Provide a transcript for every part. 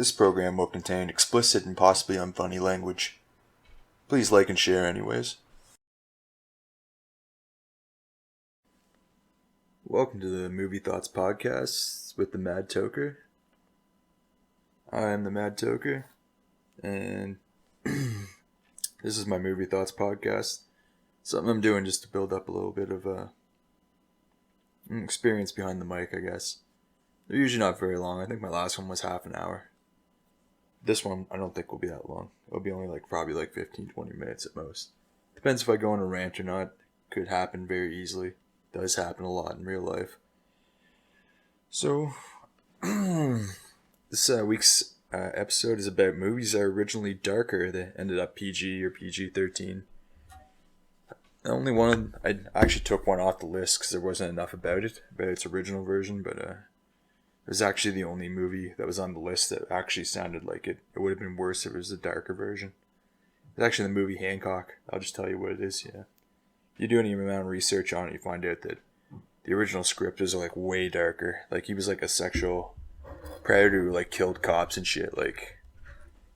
This program will contain explicit and possibly unfunny language. Please like and share anyways. Welcome to the Movie Thoughts Podcast with the Mad Toker. I am the Mad Toker, and this is my Movie Thoughts Podcast. Something I'm doing just to build up a little bit of experience behind the mic, I guess. They're usually not very long. I think my last one was half an hour. This one, I don't think will be that long. It'll be only probably 15-20 minutes at most. Depends if I go on a rant or not. Could happen very easily. Does happen a lot in real life. So, this week's episode is about movies that are originally darker that ended up PG or PG-13. The only one, I actually took one off the list because there wasn't enough about its original version, but it was actually the only movie that was on the list that actually sounded like it. It would have been worse if it was a darker version. It's actually the movie Hancock. I'll just tell you what it is, yeah. If you do any amount of research on it, you find out that the original script is way darker. He was a sexual predator who killed cops and shit.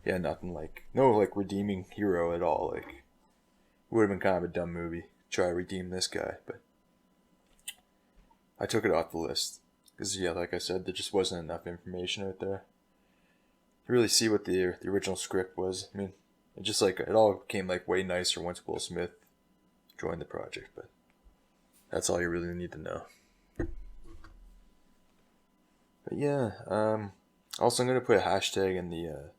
Nothing no redeeming hero at all. It would have been kind of a dumb movie. Try to redeem this guy, but I took it off the list. Because, like I said, there just wasn't enough information out there to really see what the original script was. I mean, it just, it all became, way nicer once Will Smith joined the project, but that's all you really need to know. But, yeah, also I'm going to put a hashtag in the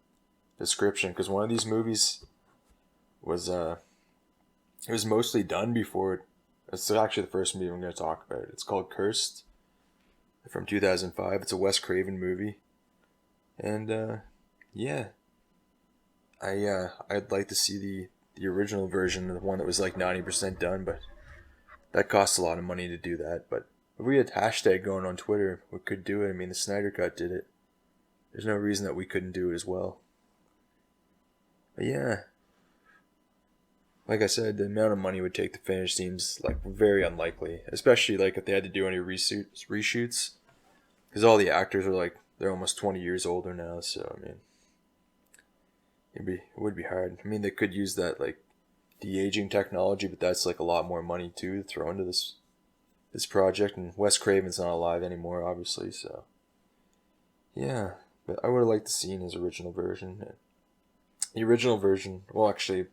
description, because one of these movies was, it was mostly done before, it's actually the first movie I'm going to talk about. It's called Cursed. From 2005. It's a Wes Craven movie. And, I'd like to see the original version, the one that was 90% done, but that costs a lot of money to do that. But if we had hashtag going on Twitter, we could do it. I mean, the Snyder Cut did it. There's no reason that we couldn't do it as well. But yeah, like I said, the amount of money it would take to finish seems very unlikely, especially if they had to do any reshoots, because all the actors are they're almost 20 years older now. So I mean, it would be hard. I mean, they could use that de-aging technology, but that's a lot more money too to throw into this project. And Wes Craven's not alive anymore, obviously. So yeah, but I would have liked to see his original version. The original version, well, actually,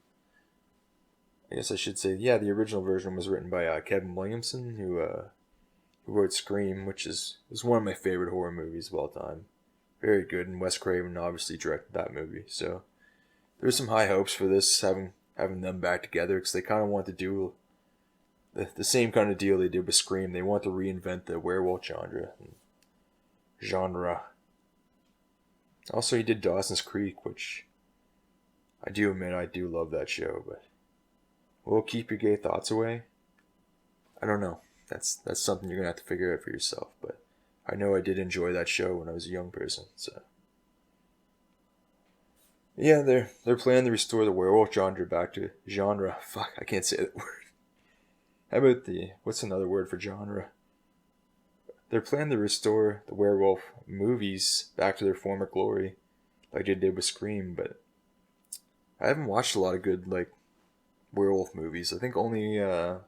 I guess I should say, the original version was written by Kevin Williamson, who wrote Scream, which is one of my favorite horror movies of all time. Very good, and Wes Craven obviously directed that movie. So there's some high hopes for this, having them back together, because they kind of want to do the same kind of deal they did with Scream. They want to reinvent the werewolf genre. Also, he did Dawson's Creek, which I do admit I do love that show, but will it keep your gay thoughts away? I don't know. That's something you're going to have to figure out for yourself. But I know I did enjoy that show when I was a young person. So yeah, they're planning to restore the werewolf genre back to genre. Fuck, I can't say that word. How about what's another word for genre? They're planning to restore the werewolf movies back to their former glory, like they did with Scream. But I haven't watched a lot of good werewolf movies. I think only the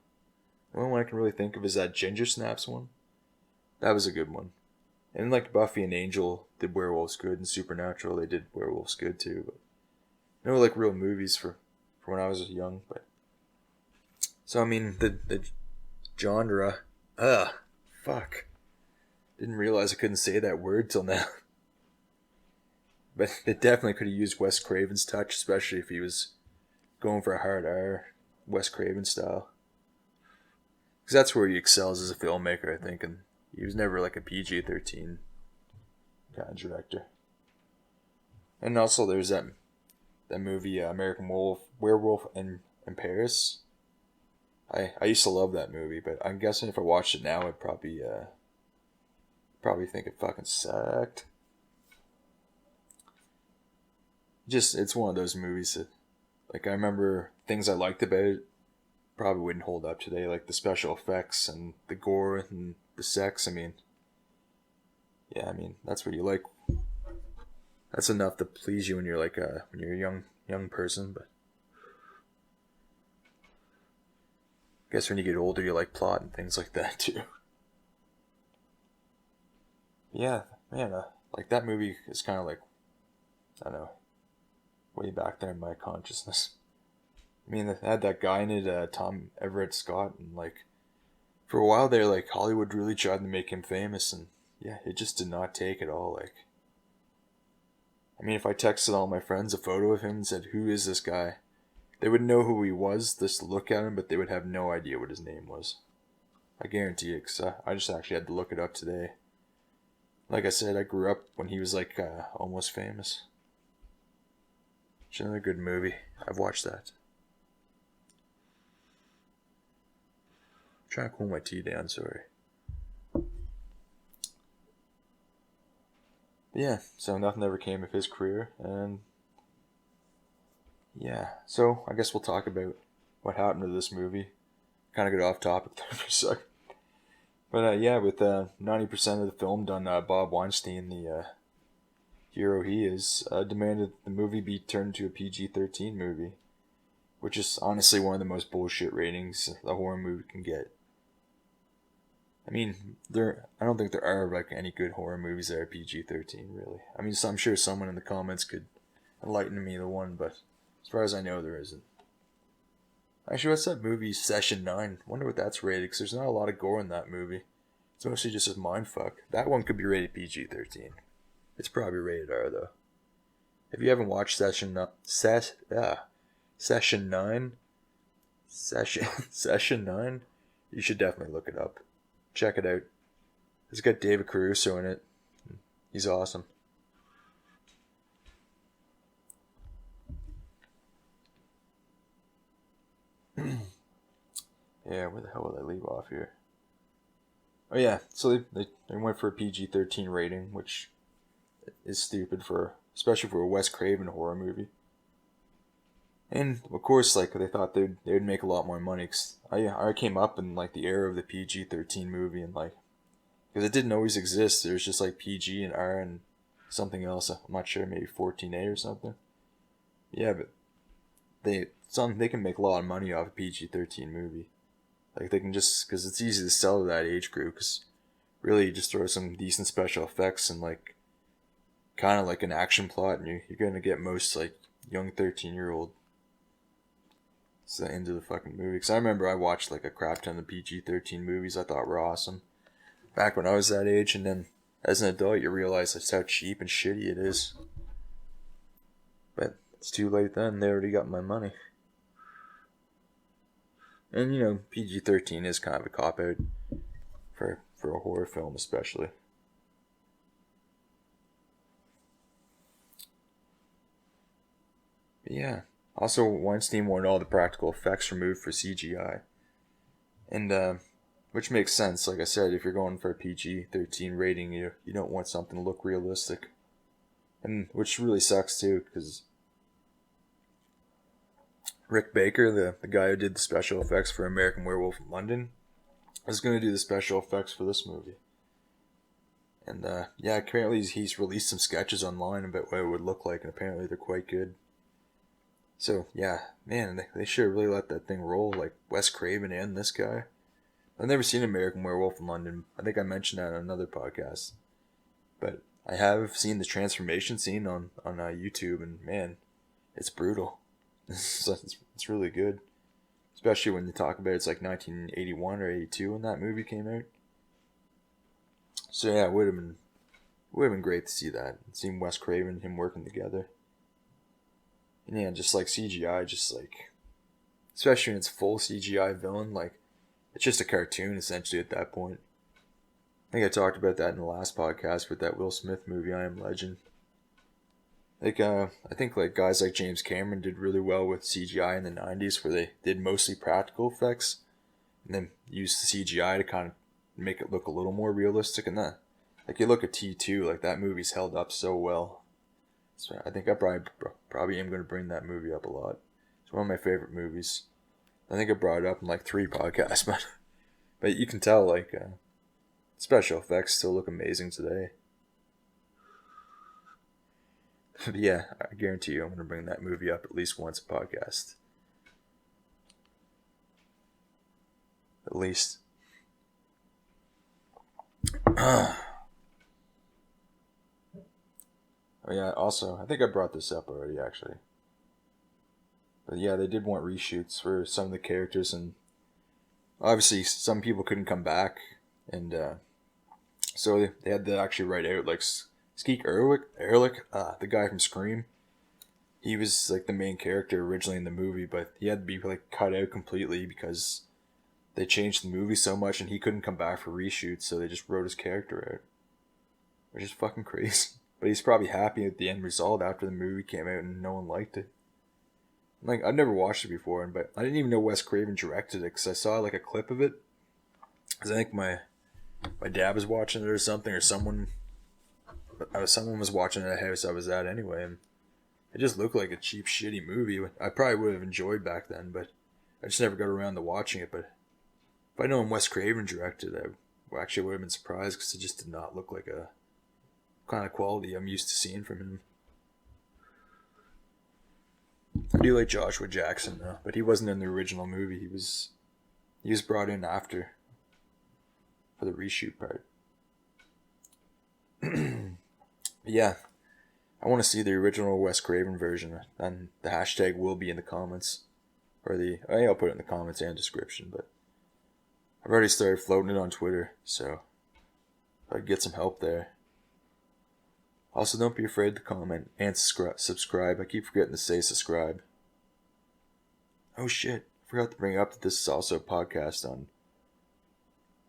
only one I can really think of is that Ginger Snaps one. That was a good one. And Buffy and Angel did werewolves good, and Supernatural they did werewolves good too. But no real movies for when I was young. But so I mean the genre. Fuck. Didn't realize I couldn't say that word till now. But it definitely could have used Wes Craven's touch, especially if he was going for a hard R, Wes Craven style. Because that's where he excels as a filmmaker, I think, and he was never a PG-13 kind of director. And also there's that movie, American Werewolf in Paris. I used to love that movie, but I'm guessing if I watched it now, I'd probably think it fucking sucked. It's one of those movies that I remember things I liked about it probably wouldn't hold up today, the special effects and the gore and the sex. I mean, that's what you like. that's enough to please you when you're like when you're a young person. But I guess when you get older, you like plot and things like that too. Yeah, man, like that movie is kind of like, I don't know, way back there in my consciousness. I mean, they had that guy in it, Tom Everett Scott, and like for a while there, like Hollywood really tried to make him famous, and yeah, it just did not take at all. Like, I mean, if I texted all my friends a photo of him and said, "Who is this guy?" they would know who he was, just look at him, but they would have no idea what his name was. I guarantee it, because I just actually had to look it up today. Like I said, I grew up when he was like almost famous. It's another good movie. I've watched that. I'm trying to cool my tea down, sorry. But yeah, so nothing ever came of his career, and yeah, so I guess we'll talk about what happened to this movie. Kind of get off topic there for a sec. But yeah, with 90% of the film done, Bob Weinstein, the hero he is, demanded the movie be turned into a PG-13 movie, which is honestly one of the most bullshit ratings a horror movie can get. I mean, I don't think there are like any good horror movies that are PG-13, really. I mean, so I'm sure someone in the comments could enlighten me the one, but as far as I know, there isn't. Actually, what's that movie, Session 9? Wonder what that's rated, because there's not a lot of gore in that movie. It's mostly just a mindfuck. That one could be rated PG-13. It's probably rated R, though. If you haven't watched Session 9... Session 9? You should definitely look it up. Check it out. It's got David Caruso in it. He's awesome. Yeah, where the hell will I leave off here? Oh yeah, so they went for a PG-13 rating, which is stupid especially for a Wes Craven horror movie. And of course, like they thought they'd make a lot more money. Cause I came up in like the era of the PG-13 movie, and like because it didn't always exist. There was just like PG and R and something else. I'm not sure, maybe 14A or something. Yeah, but they can make a lot of money off a PG-13 movie. Like they can just, because it's easy to sell to that age group. Because really, you just throw some decent special effects and like kind of like an action plot, and you're gonna get most like young 13-year-old into the fucking movie. Because I remember I watched like a crap ton of PG-13 movies I thought were awesome back when I was that age, and then as an adult you realize just how cheap and shitty it is. But it's too late then. They already got my money. And you know, PG-13 is kind of a cop-out for a horror film, especially. But yeah. Also, Weinstein wanted all the practical effects removed for CGI. And, which makes sense. Like I said, if you're going for a PG-13 rating, you don't want something to look realistic. And which really sucks too, because Rick Baker, the guy who did the special effects for American Werewolf in London, is going to do the special effects for this movie. And yeah, apparently he's released some sketches online about what it would look like, and apparently they're quite good. So yeah, man, they should really let that thing roll, like Wes Craven and this guy. I've never seen American Werewolf in London. I think I mentioned that on another podcast. But I have seen the transformation scene on YouTube, and man, it's brutal. It's really good. Especially when you talk about it's like 1981 or 82 when that movie came out. So yeah, it would have been great to see that. Seeing Wes Craven and him working together. And yeah, just like CGI, just like, especially when it's full CGI villain, like, it's just a cartoon essentially at that point. I think I talked about that in the last podcast with that Will Smith movie, I Am Legend. Like, I think like guys like James Cameron did really well with CGI in the 90s, where they did mostly practical effects and then used the CGI to kind of make it look a little more realistic. And that, like, you look at T2, like that movie's held up so well. So I think I probably am going to bring that movie up a lot. It's one of my favorite movies. I think I brought it up in like 3 podcasts, but you can tell like special effects still look amazing today. But yeah, I guarantee you I'm going to bring that movie up at least once a podcast. At least. Oh yeah, also, I think I brought this up already, actually. But yeah, they did want reshoots for some of the characters, and obviously some people couldn't come back, and so they had to actually write out, like, Skeet Ehrlich, the guy from Scream. He was, like, the main character originally in the movie, but he had to be, like, cut out completely because they changed the movie so much, and he couldn't come back for reshoots, so they just wrote his character out. Which is fucking crazy. But he's probably happy at the end result after the movie came out and no one liked it. Like, I've never watched it before, but I didn't even know Wes Craven directed it because I saw, like, a clip of it. Because I think my dad was watching it or something, or someone was watching it at a house I was at anyway, and it just looked like a cheap, shitty movie. I probably would have enjoyed back then, but I just never got around to watching it. But if I'd known Wes Craven directed it, I actually would have been surprised because it just did not look like a kind of quality I'm used to seeing from him. I do like Joshua Jackson though, but he wasn't in the original movie. He was brought in after for the reshoot part. Yeah, I want to see the original Wes Craven version, and the hashtag will be in the comments, or I'll put it in the comments and description. But I've already started floating it on Twitter, so if I could get some help there. Also, don't be afraid to comment and subscribe. I keep forgetting to say subscribe. Oh shit, I forgot to bring up that this is also a podcast on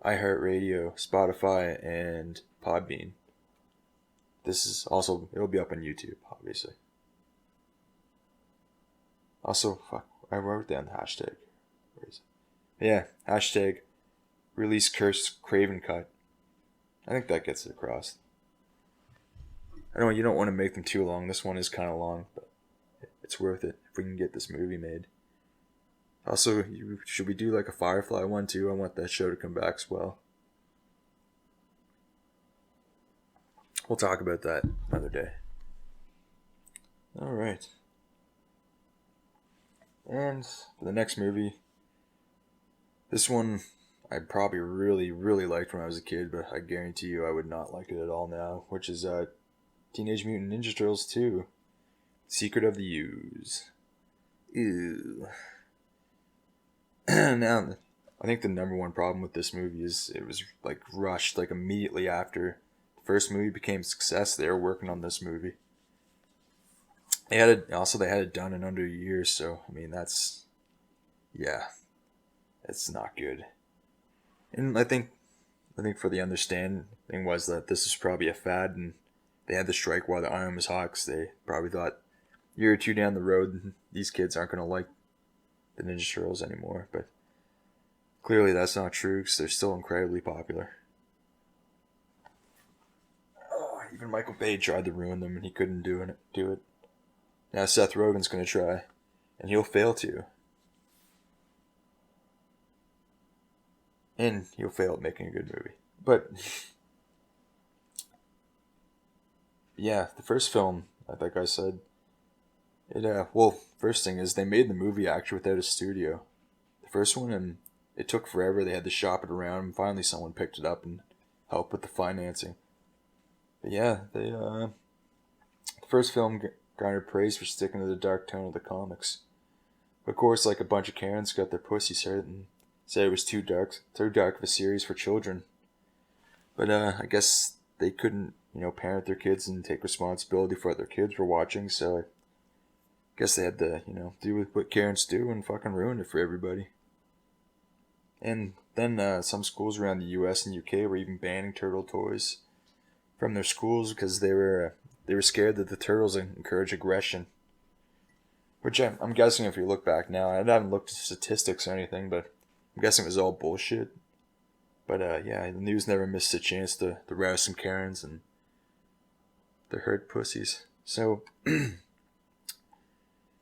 iHeartRadio, Spotify, and Podbean. This is also, it'll be up on YouTube, obviously. Also, fuck, I wrote down the hashtag. Where is it? Yeah, hashtag release curse Craven cut. I think that gets it across. I know you don't want to make them too long. This one is kind of long, but it's worth it if we can get this movie made. Also, should we do like a Firefly one too? I want that show to come back as well. We'll talk about that another day. Alright. And for the next movie, this one I probably really, really liked when I was a kid, but I guarantee you I would not like it at all now, which is Teenage Mutant Ninja Turtles 2, Secret of the Ooze. Ew. Now, I think the number one problem with this movie is it was like rushed, like immediately after the first movie became a success. They were working on this movie. They had it done in under a year, so I mean it's not good. And I think for the understanding was that this is probably a fad, and they had the strike while the iron was hot, because they probably thought a year or two down the road these kids aren't gonna like the Ninja Turtles anymore, but clearly that's not true because they're still incredibly popular. Oh, even Michael Bay tried to ruin them and he couldn't do it. Now Seth Rogen's gonna try, and he'll fail to. And he'll fail at making a good movie. But yeah, the first film, like I said, first thing is they made the movie actually without a studio. The first one, and it took forever. They had to shop it around, and finally someone picked it up and helped with the financing. But yeah, the first film garnered praise for sticking to the dark tone of the comics. Of course, like a bunch of Karens got their pussies hurt and said it was too dark of a series for children. But I guess they couldn't, parent their kids and take responsibility for what their kids were watching, so I guess they had to, do what Karens do and fucking ruin it for everybody. And then some schools around the US and UK were even banning turtle toys from their schools because they were scared that the turtles encourage aggression. Which I'm guessing, if you look back now, I haven't looked at statistics or anything, but I'm guessing it was all bullshit. But yeah, the news never missed a chance to rouse some Karens and their hurt pussies. So,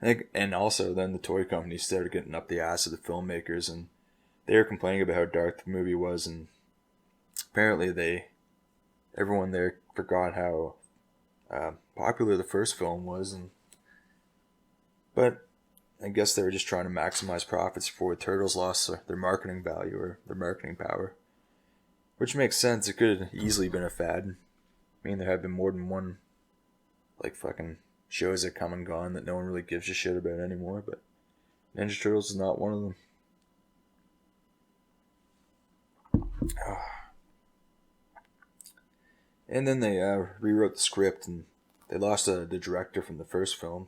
and also then the toy companies started getting up the ass of the filmmakers, and they were complaining about how dark the movie was, and apparently everyone there forgot how popular the first film was, but I guess they were just trying to maximize profits before Turtles lost their marketing value or their marketing power. Which makes sense. It could have easily been a fad. I mean, there have been more than one, like, fucking shows that come and gone that no one really gives a shit about anymore, but Ninja Turtles is not one of them. And then they rewrote the script, and they lost the director from the first film.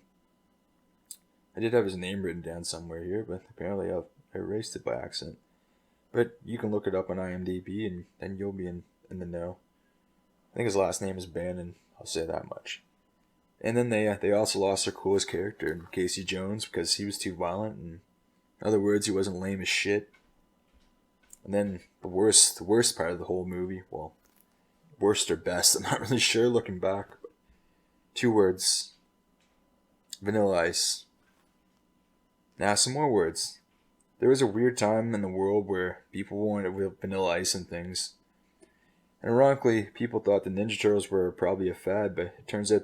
I did have his name written down somewhere here, but apparently I erased it by accident. But you can look it up on IMDb, and then you'll be in the know. I think his last name is Bannon, I'll say that much. And then they also lost their coolest character, Casey Jones, because he was too violent, and in other words, he wasn't lame as shit. And then the worst part of the whole movie, well, worst or best, I'm not really sure looking back, but 2 words. Vanilla Ice. Now, some more words. There was a weird time in the world where people wanted Vanilla Ice and things. And ironically, people thought the Ninja Turtles were probably a fad, but it turns out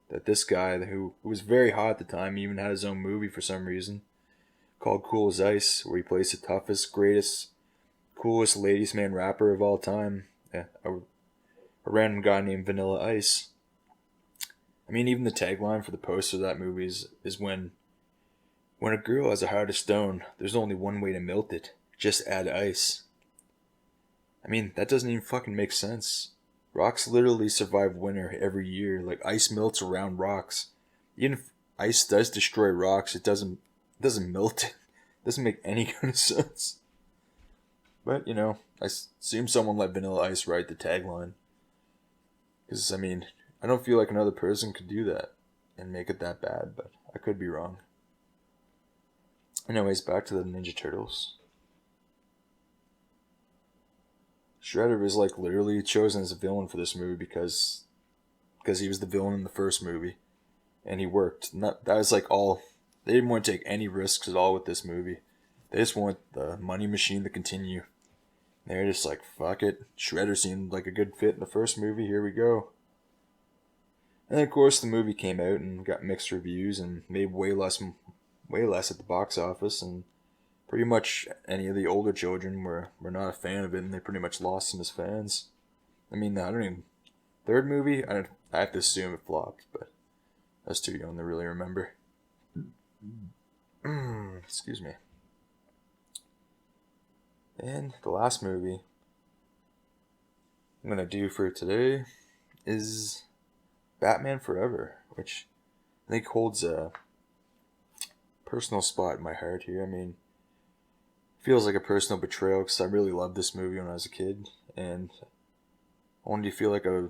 that this guy, who was very hot at the time, even had his own movie for some reason, called Cool as Ice, where he plays the toughest, greatest, coolest ladies man rapper of all time, a random guy named Vanilla Ice. I mean, even the tagline for the poster of that movie is when a girl has a heart of stone, there's only one way to melt it. Just add ice. I mean, that doesn't even fucking make sense. Rocks literally survive winter every year. Like, ice melts around rocks. Even if ice does destroy rocks, it doesn't melt it. It doesn't make any kind of sense. But, you know, I assume someone let Vanilla Ice write the tagline. Because, I mean, I don't feel like another person could do that and make it that bad, but I could be wrong. Anyways, back to the Ninja Turtles. Shredder was like literally chosen as a villain for this movie because he was the villain in the first movie, and he worked. That was like all. They didn't want to take any risks at all with this movie. They just want the money machine to continue. They're just like, fuck it. Shredder seemed like a good fit in the first movie. Here we go. And of course, the movie came out and got mixed reviews and made way less at the box office, and pretty much any of the older children were not a fan of it, and they pretty much lost him as fans. I mean, I don't even... Third movie, I have to assume it flopped, but I was too young to really remember. Excuse me. And the last movie I'm going to do for today is Batman Forever, which I think holds a personal spot in my heart here. I mean, feels like a personal betrayal because I really loved this movie when I was a kid, and I wanted to feel like a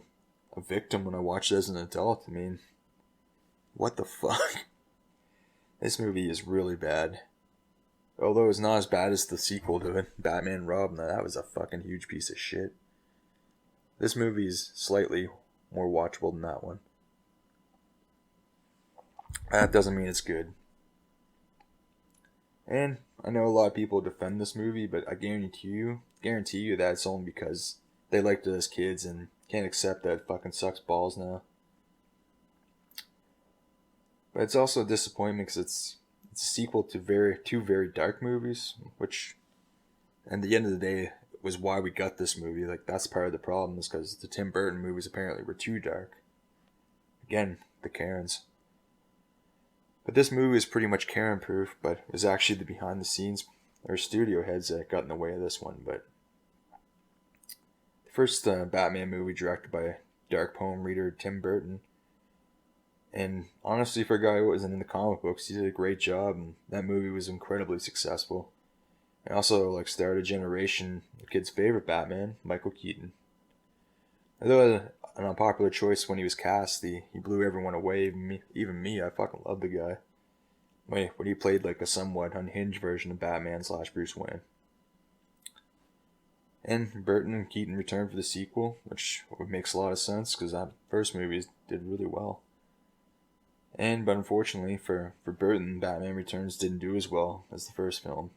victim when I watched it as an adult. I mean, what the fuck? This movie is really bad. Although it's not as bad as the sequel to it, Batman Robin. That was a fucking huge piece of shit. This movie is slightly more watchable than that one. That doesn't mean it's good. And I know a lot of people defend this movie, but I guarantee you that it's only because they liked it as kids and can't accept that it fucking sucks balls now. But it's also a disappointment because it's a sequel to two very dark movies, which, at the end of the day, was why we got this movie. Like, that's part of the problem, is because the Tim Burton movies apparently were too dark. Again, the Karens. But this movie is pretty much Karen-proof, but it was actually the behind-the-scenes or studio heads that got in the way of this one. But the first Batman movie directed by dark poem reader Tim Burton. And honestly, for a guy who wasn't in the comic books, he did a great job, and that movie was incredibly successful. And also, started a generation of kids' favorite Batman, Michael Keaton. Although an unpopular choice when he was cast, he blew everyone away, even me. I fucking love the guy. When he played a somewhat unhinged version of Batman / Bruce Wayne. And Burton and Keaton returned for the sequel, which makes a lot of sense because that first movie did really well. But unfortunately for Burton, Batman Returns didn't do as well as the first film.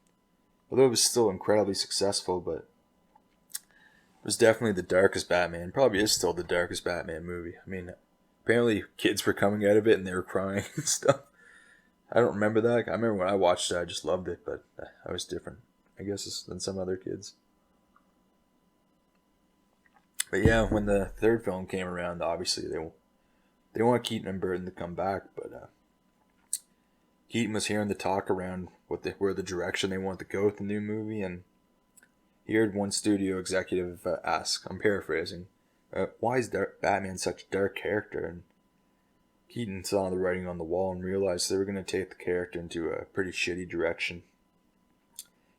Although it was still incredibly successful, but it was definitely the darkest Batman. Probably is still the darkest Batman movie. I mean, apparently kids were coming out of it and they were crying and stuff. I don't remember that. I remember when I watched it, I just loved it, but I was different, I guess, than some other kids. But yeah, when the third film came around, obviously they want Keaton and Burton to come back, but Keaton was hearing the talk around where the direction they want to go with the new movie, and he heard one studio executive ask, I'm paraphrasing, why is Batman such a dark character? And Keaton saw the writing on the wall and realized they were going to take the character into a pretty shitty direction.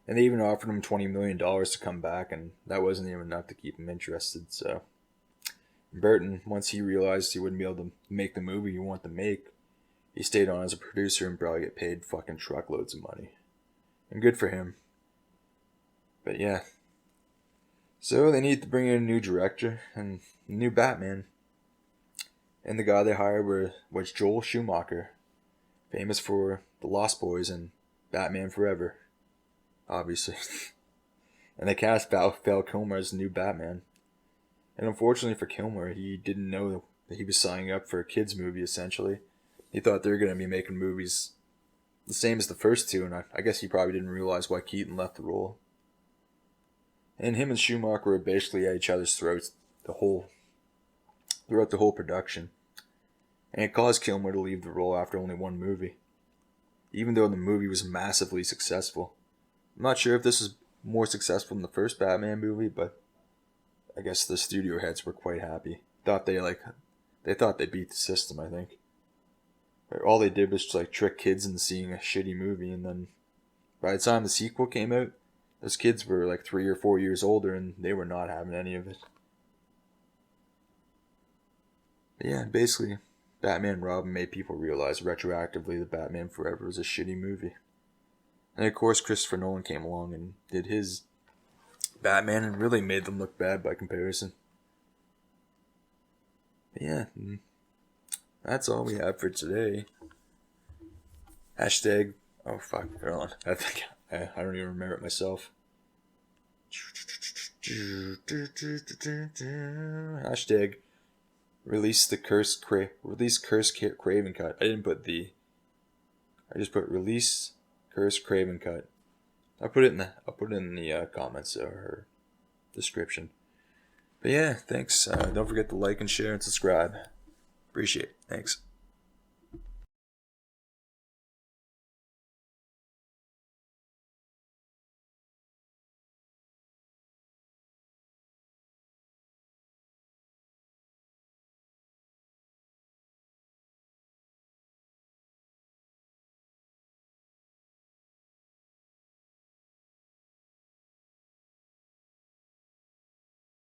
And they even offered him $20 million to come back, and that wasn't even enough to keep him interested. So Burton, once he realized he wouldn't be able to make the movie he wanted to make, he stayed on as a producer and probably get paid fucking truckloads of money. And good for him. But yeah. So they need to bring in a new director and a new Batman. And the guy they hired was Joel Schumacher, famous for The Lost Boys and Batman Forever, obviously. And they cast Val Kilmer as the new Batman. And unfortunately for Kilmer, he didn't know that he was signing up for a kids movie, essentially. He thought they were going to be making movies the same as the first two, and I guess he probably didn't realize why Keaton left the role. And him and Schumacher were basically at each other's throats throughout the whole production. And it caused Kilmer to leave the role after only one movie, even though the movie was massively successful. I'm not sure if this is more successful than the first Batman movie, but I guess the studio heads were quite happy. They thought they beat the system, I think. All they did was just like trick kids into seeing a shitty movie, and then by the time the sequel came out, those kids were like 3 or 4 years older and they were not having any of it. But yeah, basically, Batman and Robin made people realize retroactively that Batman Forever was a shitty movie. And of course, Christopher Nolan came along and did his Batman and really made them look bad by comparison. But yeah, that's all we have for today. Hashtag, oh fuck, hold on. I think I don't even remember it myself. Hashtag release Curse Craven Cut. I just put release Curse Craven Cut. I'll put it in the comments or description. But yeah, thanks. Don't forget to like and share and subscribe. Appreciate it. Thanks.